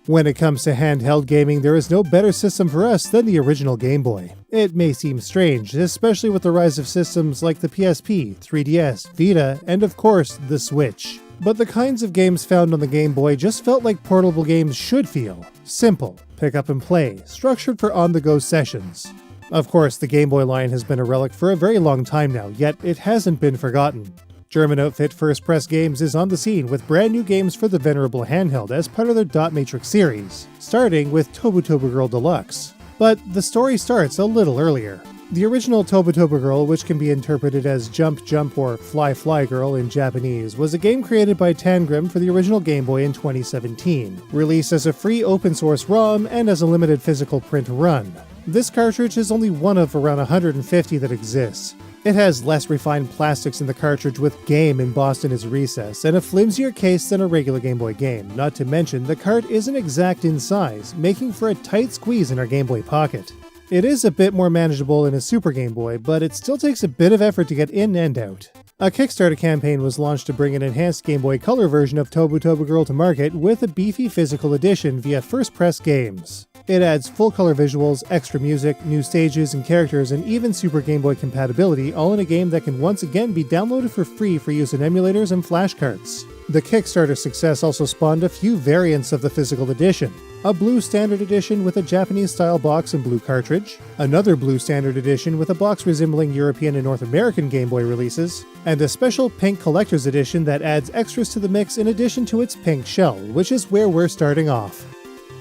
When it comes to handheld gaming, there is no better system for us than the original Game Boy. It may seem strange, especially with the rise of systems like the PSP, 3DS, Vita, and of course, the Switch. But the kinds of games found on the Game Boy just felt like portable games should feel. Simple, pick up and play, structured for on-the-go sessions. Of course, the Game Boy line has been a relic for a very long time now, yet it hasn't been forgotten. German outfit First Press Games is on the scene with brand new games for the venerable handheld as part of their Dot Matrix series, starting with Tobu Tobu Girl Deluxe. But the story starts a little earlier. The original Tobu Tobu Girl, which can be interpreted as Jump Jump or Fly Fly Girl in Japanese, was a game created by Tangram for the original Game Boy in 2017, released as a free open source ROM and as a limited physical print run. This cartridge is only one of around 150 that exists. It has less refined plastics in the cartridge with Game embossed in its recess, and a flimsier case than a regular Game Boy game. Not to mention, the cart isn't exact in size, making for a tight squeeze in our Game Boy pocket. It is a bit more manageable in a Super Game Boy, but it still takes a bit of effort to get in and out. A Kickstarter campaign was launched to bring an enhanced Game Boy Color version of Tobu Tobu Girl to market with a beefy physical edition via First Press Games. It adds full-color visuals, extra music, new stages and characters, and even Super Game Boy compatibility, all in a game that can once again be downloaded for free for use in emulators and flashcards. The Kickstarter success also spawned a few variants of the physical edition. A blue standard edition with a Japanese-style box and blue cartridge, another blue standard edition with a box resembling European and North American Game Boy releases, and a special pink collector's edition that adds extras to the mix in addition to its pink shell, which is where we're starting off.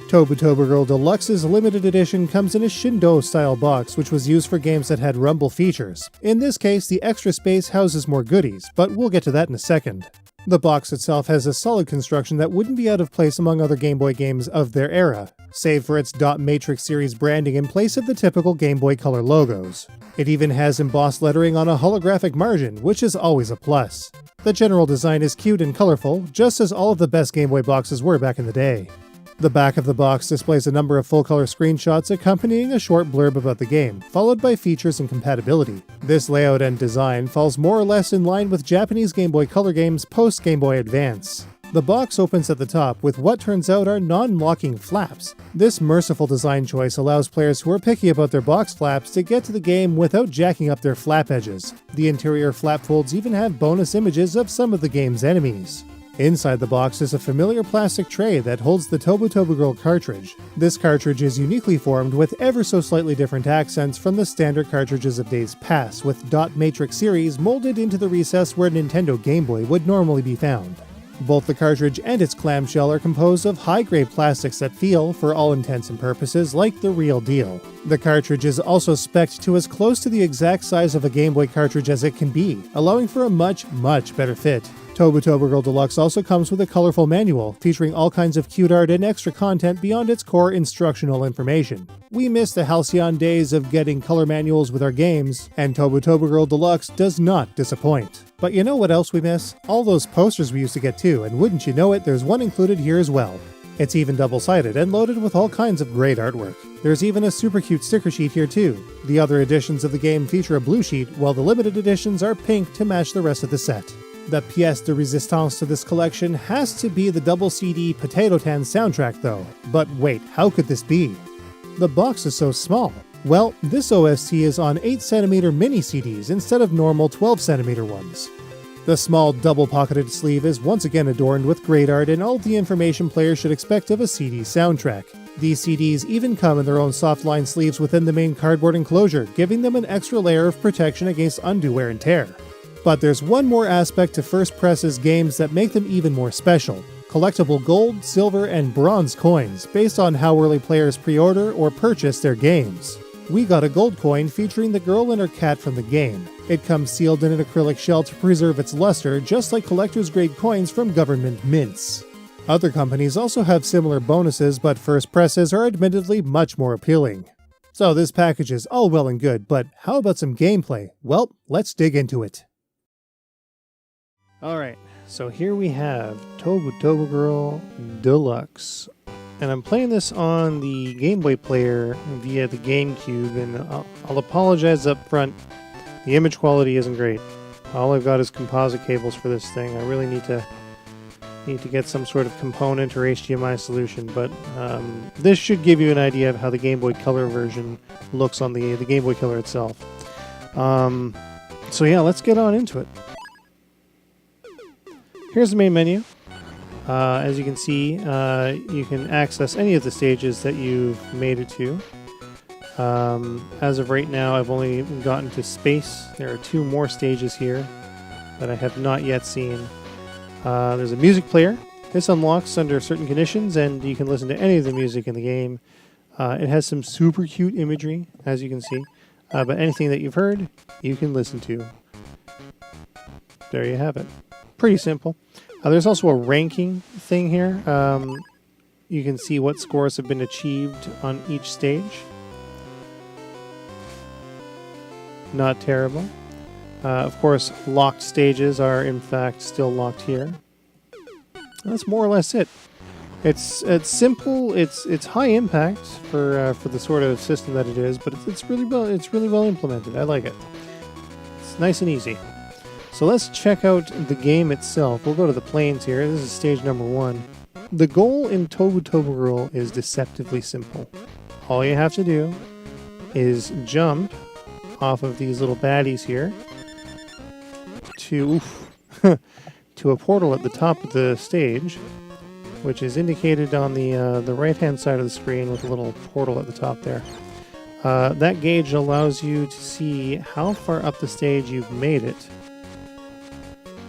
Tobu Tobu Girl Deluxe's limited edition comes in a Shindo-style box, which was used for games that had rumble features. In this case, the extra space houses more goodies, but we'll get to that in a second. The box itself has a solid construction that wouldn't be out of place among other Game Boy games of their era, save for its Dot Matrix series branding in place of the typical Game Boy Color logos. It even has embossed lettering on a holographic margin, which is always a plus. The general design is cute and colorful, just as all of the best Game Boy boxes were back in the day. The back of the box displays a number of full-color screenshots accompanying a short blurb about the game, followed by features and compatibility. This layout and design falls more or less in line with Japanese Game Boy Color games post-Game Boy Advance. The box opens at the top with what turns out are non-locking flaps. This merciful design choice allows players who are picky about their box flaps to get to the game without jacking up their flap edges. The interior flap folds even have bonus images of some of the game's enemies. Inside the box is a familiar plastic tray that holds the Tobu Tobu Girl cartridge. This cartridge is uniquely formed with ever so slightly different accents from the standard cartridges of days past, with Dot Matrix series molded into the recess where Nintendo Game Boy would normally be found. Both the cartridge and its clamshell are composed of high-grade plastics that feel, for all intents and purposes, like the real deal. The cartridge is also spec'd to as close to the exact size of a Game Boy cartridge as it can be, allowing for a much better fit. Tobu Tobu Girl Deluxe also comes with a colorful manual, featuring all kinds of cute art and extra content beyond its core instructional information. We miss the halcyon days of getting color manuals with our games, and Tobu Tobu Girl Deluxe does not disappoint. But you know what else we miss? All those posters we used to get too, and wouldn't you know it, there's one included here as well. It's even double-sided and loaded with all kinds of great artwork. There's even a super cute sticker sheet here too. The other editions of the game feature a blue sheet, while the limited editions are pink to match the rest of the set. The pièce de résistance to this collection has to be the double CD Potato Tan soundtrack though. But wait, how could this be? The box is so small. Well, this OST is on 8cm mini CDs instead of normal 12cm ones. The small double-pocketed sleeve is once again adorned with great art and all the information players should expect of a CD soundtrack. These CDs even come in their own soft-line sleeves within the main cardboard enclosure, giving them an extra layer of protection against undue wear and tear. But there's one more aspect to First Press's games that make them even more special. Collectible gold, silver, and bronze coins, based on how early players pre-order or purchase their games. We got a gold coin featuring the girl and her cat from the game. It comes sealed in an acrylic shell to preserve its luster, just like collector's grade coins from government mints. Other companies also have similar bonuses, but First Presses are admittedly much more appealing. So this package is all well and good, but how about some gameplay? Well, let's dig into it. Alright, so here we have Tobu Tobu Girl Deluxe. And I'm playing this on the Game Boy player via the GameCube, and I'll apologize up front. The image quality isn't great. All I've got is composite cables for this thing. I really need to Need to get some sort of component or HDMI solution, but this should give you an idea of how the Game Boy Color version looks on the Game Boy Color itself. So yeah, let's get on into it. Here's the main menu. As you can see, you can access any of the stages that you've made it to. As of right now, I've only gotten to space. There are 2 more stages here that I have not yet seen. There's a music player. This unlocks under certain conditions, and you can listen to any of the music in the game. It has some super cute imagery, as you can see. But anything that you've heard, you can listen to. There you have it. Pretty simple. There's also a ranking thing here. You can see what scores have been achieved on each stage. Not terrible. Of course, locked stages are in fact still locked here. That's more or less it. It's simple. It's high impact for the sort of system that it is, but it's really well implemented. I like it. It's nice and easy. So let's check out the game itself. We'll go to the plains here. This is stage number 1. The goal in Tobu Tobu Girl is deceptively simple. All you have to do is jump off of these little baddies here to to a portal at the top of the stage, which is indicated on the right-hand side of the screen with a little portal at the top there. That gauge allows you to see how far up the stage you've made it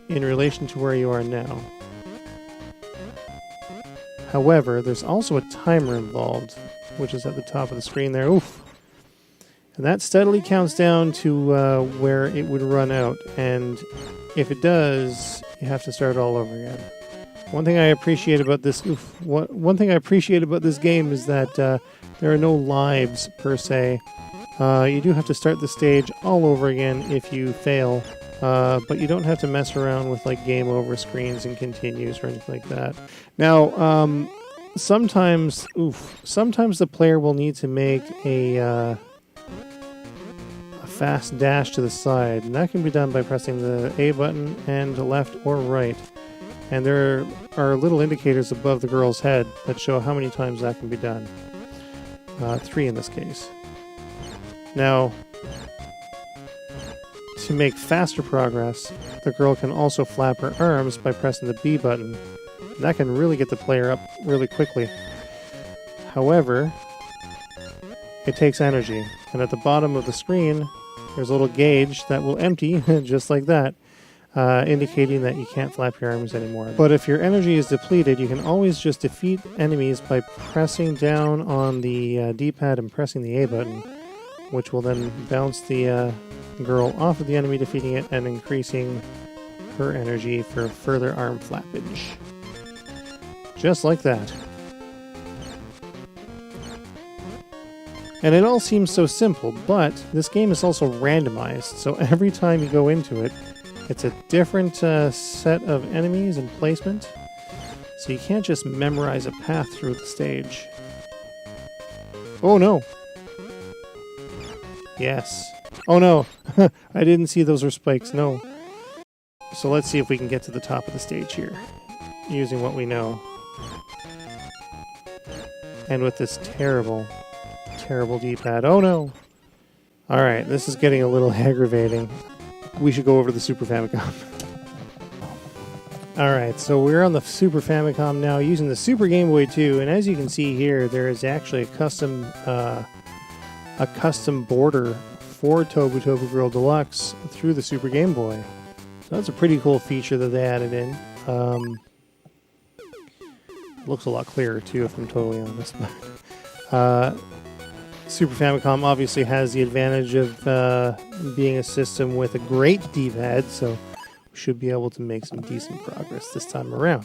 in relation to where you are now. However, there's also a timer involved, which is at the top of the screen there. Oof! And that steadily counts down to where it would run out, and if it does, you have to start all over again. One thing I appreciate about this game is that there are no lives per se. You do have to start the stage all over again if you fail, but you don't have to mess around with like game over screens and continues or anything like that. Now, sometimes the player will need to make a fast dash to the side, and that can be done by pressing the A button and left or right. And there are little indicators above the girl's head that show how many times that can be done. 3 in this case. Now, to make faster progress, the girl can also flap her arms by pressing the B button. And that can really get the player up really quickly. However, it takes energy, and at the bottom of the screen, there's a little gauge that will empty, just like that, indicating that you can't flap your arms anymore. But if your energy is depleted, you can always just defeat enemies by pressing down on the D-pad and pressing the A button, which will then bounce the girl off of the enemy, defeating it and increasing her energy for further arm flappage. Just like that. And it all seems so simple, but this game is also randomized, so every time you go into it, it's a different set of enemies and placement, so you can't just memorize a path through the stage. Oh no! Yes. Oh no! I didn't see those were spikes, no. So let's see if we can get to the top of the stage here, using what we know. And with this terrible D-pad. Oh no! Alright, this is getting a little aggravating. We should go over to the Super Famicom. Alright, so we're on the Super Famicom now using the Super Game Boy 2, and as you can see here, there is actually a custom border for Tobu Tobu Girl Deluxe through the Super Game Boy. So that's a pretty cool feature that they added in. Looks a lot clearer too, if I'm totally honest. Super Famicom obviously has the advantage of being a system with a great D-pad, so we should be able to make some decent progress this time around.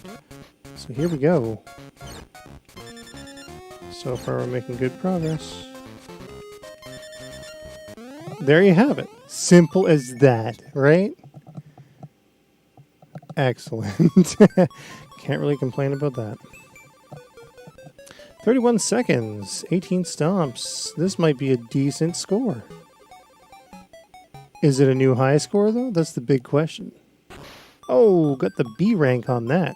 So here we go. So far we're making good progress. There you have it. Simple as that, right? Excellent. Can't really complain about that. 31 seconds, 18 stomps. This might be a decent score. Is it a new high score, though? That's the big question. Oh, got the B rank on that.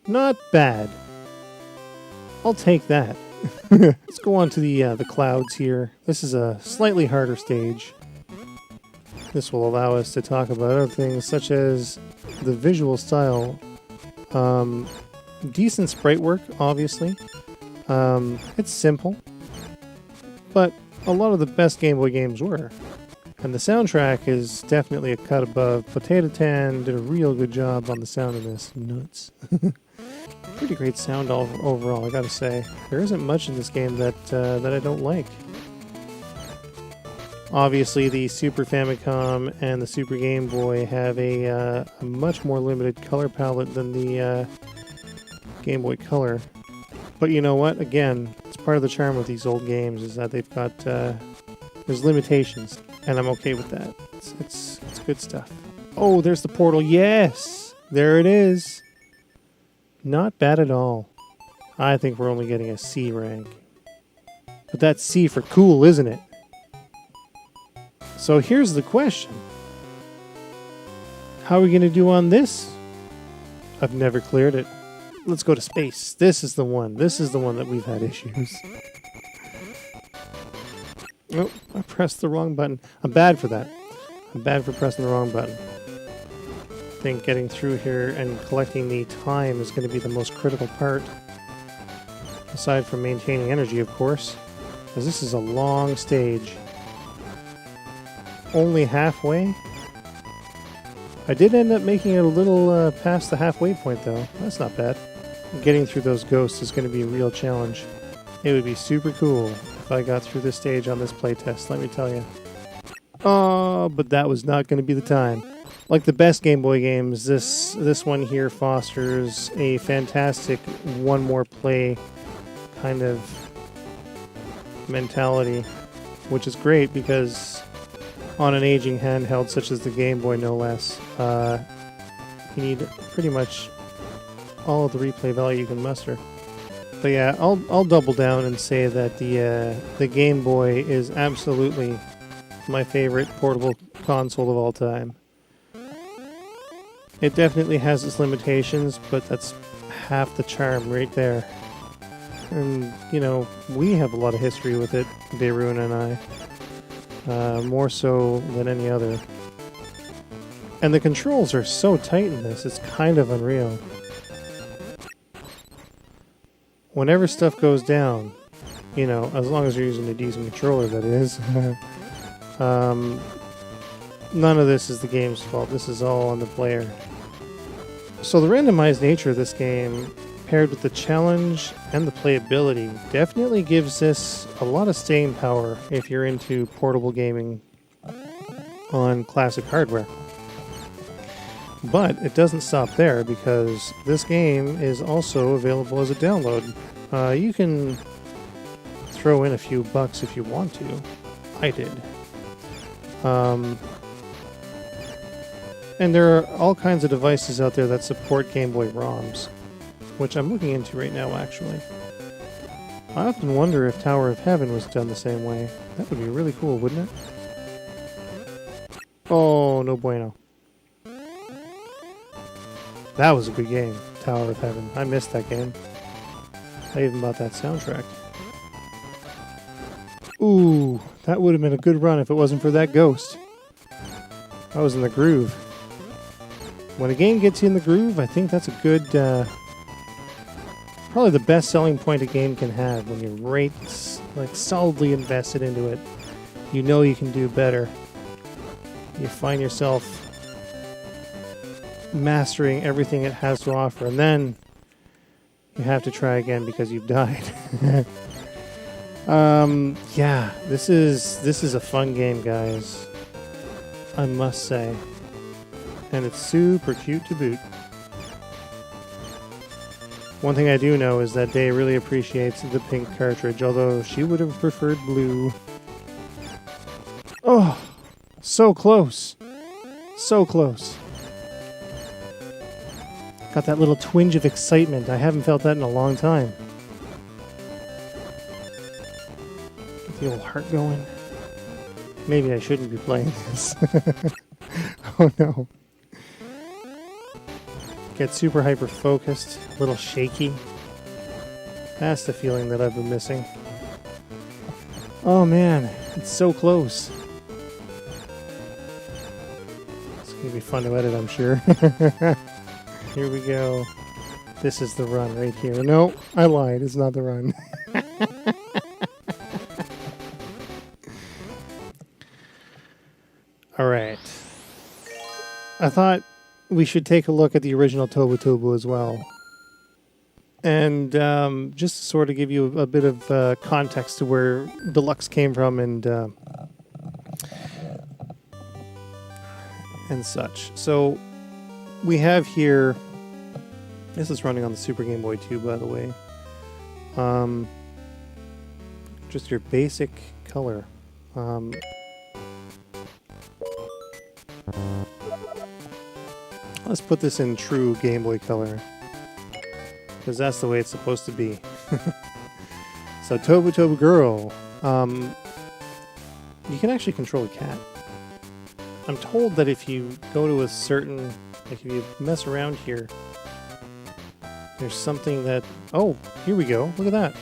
Not bad. I'll take that. Let's go on to the clouds here. This is a slightly harder stage. This will allow us to talk about other things such as the visual style. Decent sprite work, obviously. It's simple, but a lot of the best Game Boy games were. And the soundtrack is definitely a cut above. Potato Tan did a real good job on the sound of this. Nuts. Pretty great sound overall, I gotta say. There isn't much in this game that I don't like. Obviously, the Super Famicom and the Super Game Boy have a much more limited color palette than the Game Boy Color. But you know what? Again, it's part of the charm of these old games is that they've got there's limitations, and I'm okay with that. It's good stuff. Oh, there's the portal. Yes, there it is. Not bad at all. I think we're only getting a C rank, but that's C for cool, isn't it? So here's the question: how are we going to do on this? I've never cleared it. Let's go to space. This is the one. This is the one that we've had issues. Oh, I pressed the wrong button. I'm bad for that. I'm bad for pressing the wrong button. I think getting through here and collecting the time is going to be the most critical part. Aside from maintaining energy, of course. Because this is a long stage. Only halfway? I did end up making it a little past the halfway point, though. That's not bad. Getting through those ghosts is going to be a real challenge. It would be super cool if I got through this stage on this playtest, let me tell you. Oh, but that was not going to be the time. Like the best Game Boy games, this one here fosters a fantastic one more play kind of mentality, which is great because on an aging handheld such as the Game Boy, no less, you need pretty much all of the replay value you can muster. But yeah, I'll double down and say that the Game Boy is absolutely my favorite portable console of all time. It definitely has its limitations, but that's half the charm right there. And, you know, we have a lot of history with it, Beirun and I. More so than any other. And the controls are so tight in this, it's kind of unreal. Whenever stuff goes down, you know, as long as you're using a decent controller, that is, none of this is the game's fault. This is all on the player. So the randomized nature of this game, paired with the challenge and the playability, definitely gives this a lot of staying power if you're into portable gaming on classic hardware. But it doesn't stop there, because this game is also available as a download. You can throw in a few bucks if you want to. I did. And there are all kinds of devices out there that support Game Boy ROMs, which I'm looking into right now, actually. I often wonder if Tower of Heaven was done the same way. That would be really cool, wouldn't it? Oh, no bueno. That was a good game, Tower of Heaven. I missed that game. I even bought that soundtrack. Ooh, that would have been a good run if it wasn't for that ghost. I was in the groove. When a game gets you in the groove, I think that's a good, probably the best selling point a game can have. When you're right, like, solidly invested into it, you know you can do better. You find yourself mastering everything it has to offer, and then you have to try again because you've died. Yeah, this is a fun game, guys. I must say. And it's super cute to boot. One thing I do know is that Day really appreciates the pink cartridge, although she would have preferred blue. Oh, so close. So close. Got that little twinge of excitement. I haven't felt that in a long time. Get the old heart going. Maybe I shouldn't be playing this. Oh no. Get super hyper focused, a little shaky. That's the feeling that I've been missing. Oh man, it's so close. It's gonna be fun to edit, I'm sure. Here we go. This is the run right here. No, I lied. It's not the run. Alright. I thought we should take a look at the original Tobu Tobu as well. And just to sort of give you a bit of context to where Deluxe came from and such. So we have here, this is running on the Super Game Boy too, by the way. Just your basic color. Let's put this in true Game Boy color, because that's the way it's supposed to be. So Tobu Tobu Girl, you can actually control a cat. I'm told that if you go to a certain, like if you mess around here, there's something that, oh, here we go, look at that.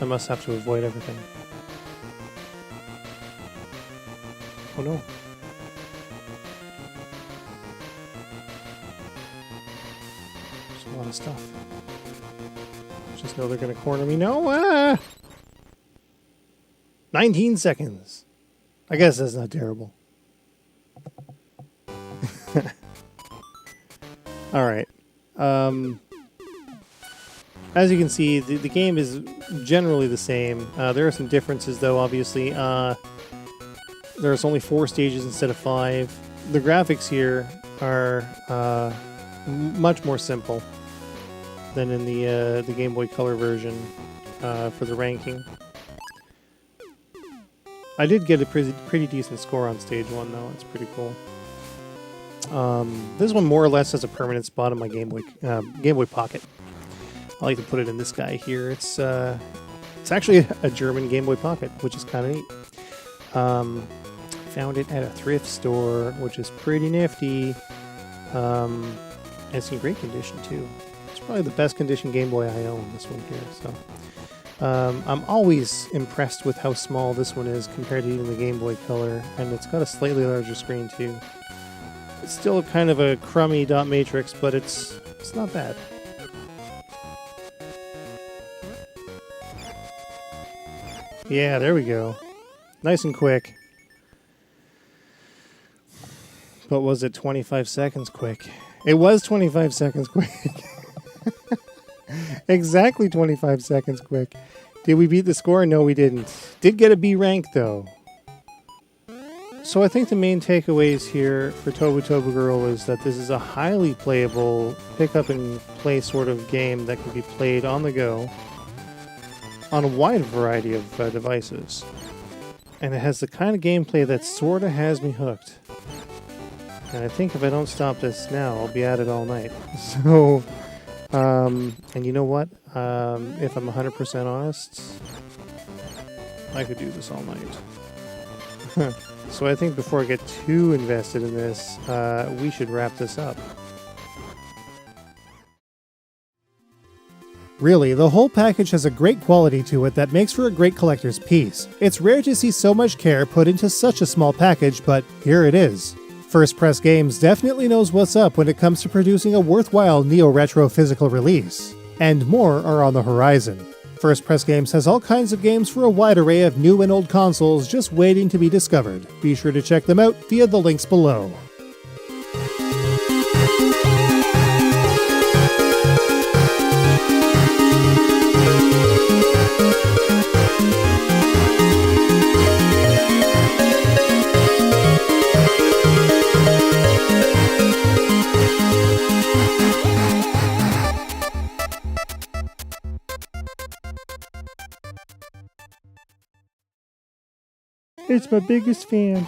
I must have to avoid everything. Oh no. There's a lot of stuff. Just know they're gonna corner me. No! 19 seconds. I guess that's not terrible. Alright. As you can see, the game is generally the same. There are some differences though, obviously. There's only 4 stages instead of 5. The graphics here are much more simple than in the Game Boy Color version for the ranking. I did get a pretty decent score on stage 1 though. It's pretty cool. This one more or less has a permanent spot on my Game Boy Pocket. I like to put it in this guy here. It's actually a German Game Boy Pocket, which is kind of neat. Found it at a thrift store, which is pretty nifty. And it's in great condition too. It's probably the best condition Game Boy I own, this one here. So I'm always impressed with how small this one is compared to even the Game Boy Color, and it's got a slightly larger screen too. It's still kind of a crummy dot matrix, but it's not bad. Yeah, there we go. Nice and quick. But was it 25 seconds quick? It was 25 seconds quick. Exactly 25 seconds quick. Did we beat the score? No, we didn't. Did get a B rank, though. So I think the main takeaways here for Tobu Tobu Girl is that this is a highly playable pick-up-and-play sort of game that can be played on the go on a wide variety of devices. And it has the kind of gameplay that sort of has me hooked. And I think if I don't stop this now, I'll be at it all night. So, and you know what? If I'm 100% honest, I could do this all night. So I think before I get too invested in this, we should wrap this up. Really, the whole package has a great quality to it that makes for a great collector's piece. It's rare to see so much care put into such a small package, but here it is. First Press Games definitely knows what's up when it comes to producing a worthwhile neo-retro physical release. And more are on the horizon. First Press Games has all kinds of games for a wide array of new and old consoles just waiting to be discovered. Be sure to check them out via the links below. It's my biggest fan.